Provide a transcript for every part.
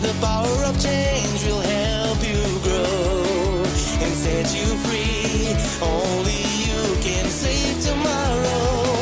The power of change will help you grow and set you free. Only you can save tomorrow.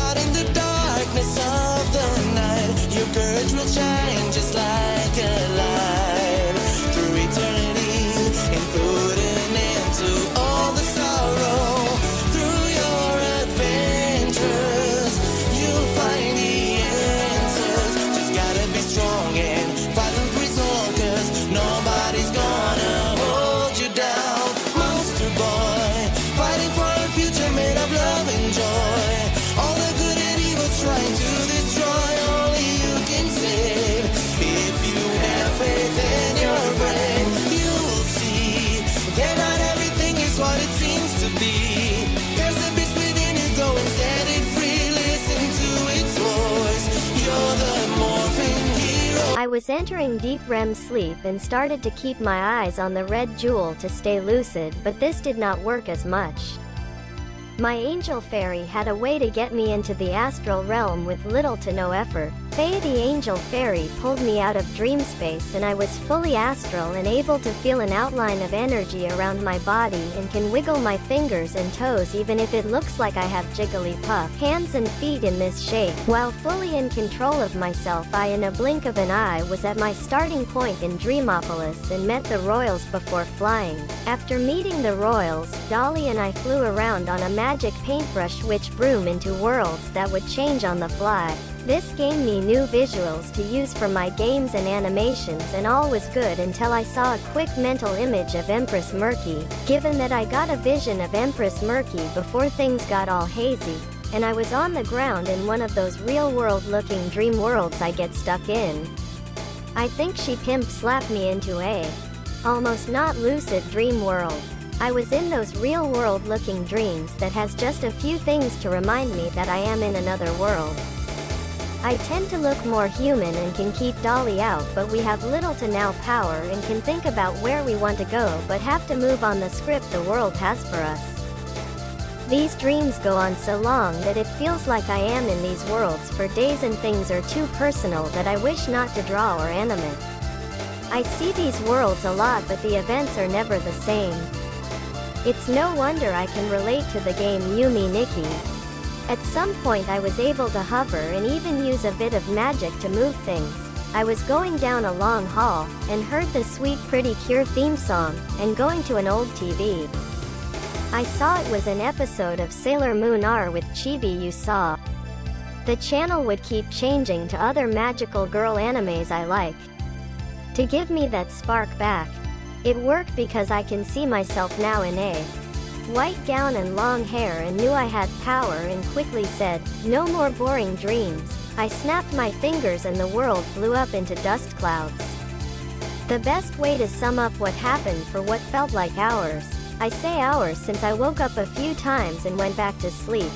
Out in the darkness of the night, your courage will shine just like a light through eternity and put an end to all the sorrow. Through your adventures, you'll find the answers. Just gotta be strong and fight with resolve, 'cause nobody's gonna hold you down. Monster boy, fighting for a future made of love and joy. All the good and evil's trying to destroy. Only you can save. If you have faith in your brain, you'll see that not everything is what it seems to be. There's a beast within you, go and set it free. Listen to its voice. You're the morphing hero. I was entering deep REM sleep and started to keep my eyes on the red jewel to stay lucid, but this did not work as much. My angel fairy had a way to get me into the astral realm with little to no effort. Faye the angel fairy pulled me out of dream space, and I was fully astral and able to feel an outline of energy around my body and can wiggle my fingers and toes even if it looks like I have jigglypuff hands and feet in this shape. While fully in control of myself, I in a blink of an eye was at my starting point in Dreamopolis and met the royals before flying. After meeting the royals, Dolly and I flew around on a magic paintbrush witch broom into worlds that would change on the fly. This gave me new visuals to use for my games and animations, and all was good until I saw a quick mental image of Empress Murky. Given that I got a vision of Empress Murky before things got all hazy, and I was on the ground in one of those real-world looking dream worlds I get stuck in. I think she pimp slapped me into a almost not lucid dream world. I was in those real-world looking dreams that has just a few things to remind me that I am in another world. I tend to look more human and can keep Dolly out, but we have little to no power and can think about where we want to go but have to move on the script the world has for us. These dreams go on so long that it feels like I am in these worlds for days, and things are too personal that I wish not to draw or animate. I see these worlds a lot, but the events are never the same. It's no wonder I can relate to the game Yumi Nikki. At some point I was able to hover and even use a bit of magic to move things. I was going down a long hall, and heard the sweet Pretty Cure theme song, and going to an old TV. I saw it was an episode of Sailor Moon R with Chibi you saw. The channel would keep changing to other magical girl animes I like, to give me that spark back. It worked because I can see myself now in a white gown and long hair, and knew I had power, and quickly said, "No more boring dreams." I snapped my fingers and the world blew up into dust clouds. The best way to sum up what happened for what felt like hours. I say hours since I woke up a few times and went back to sleep.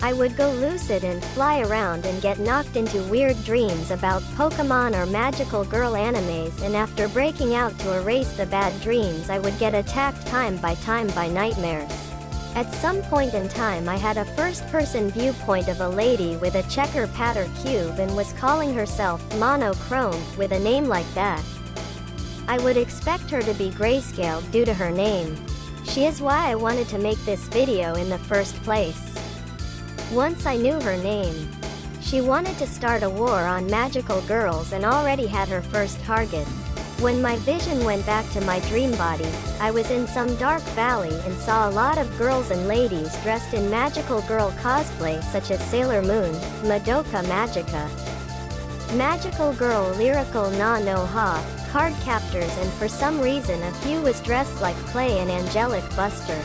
I would go lucid and fly around and get knocked into weird dreams about Pokemon or magical girl animes, and after breaking out to erase the bad dreams, I would get attacked time by nightmares. At some point in time I had a first-person viewpoint of a lady with a checker pattern cube and was calling herself Monochrome with a name like that. I would expect her to be grayscale due to her name. She is why I wanted to make this video in the first place. Once I knew her name. She wanted to start a war on magical girls and already had her first target. When my vision went back to my dream body, I was in some dark valley and saw a lot of girls and ladies dressed in magical girl cosplay such as Sailor Moon, Madoka Magica, Magical Girl Lyrical Na no Ha, card captors, and for some reason a few was dressed like Clay and Angelic Buster.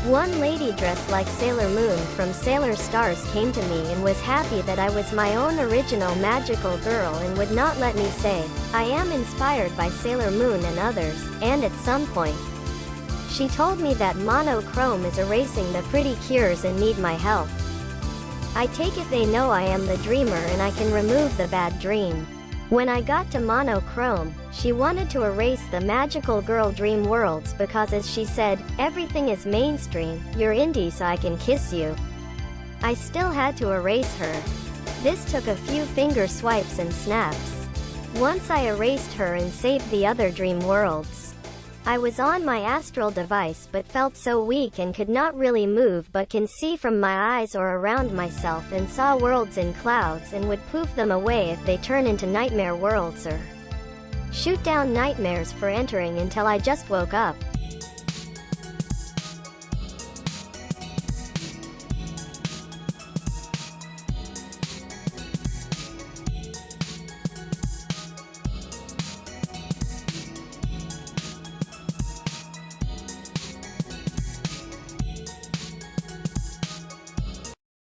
One lady dressed like Sailor Moon from Sailor Stars came to me and was happy that I was my own original magical girl and would not let me say, "I am inspired by Sailor Moon and others," and at some point, she told me that Monochrome is erasing the pretty cures and need my help. I take it they know I am the dreamer and I can remove the bad dream. When I got to Monochrome, she wanted to erase the magical girl dream worlds because, as she said, "Everything is mainstream, you're indie so I can kiss you." I still had to erase her. This took a few finger swipes and snaps. Once I erased her and saved the other dream worlds. I was on my astral device but felt so weak and could not really move but can see from my eyes or around myself and saw worlds in clouds and would poof them away if they turn into nightmare worlds or shoot down nightmares for entering until I just woke up.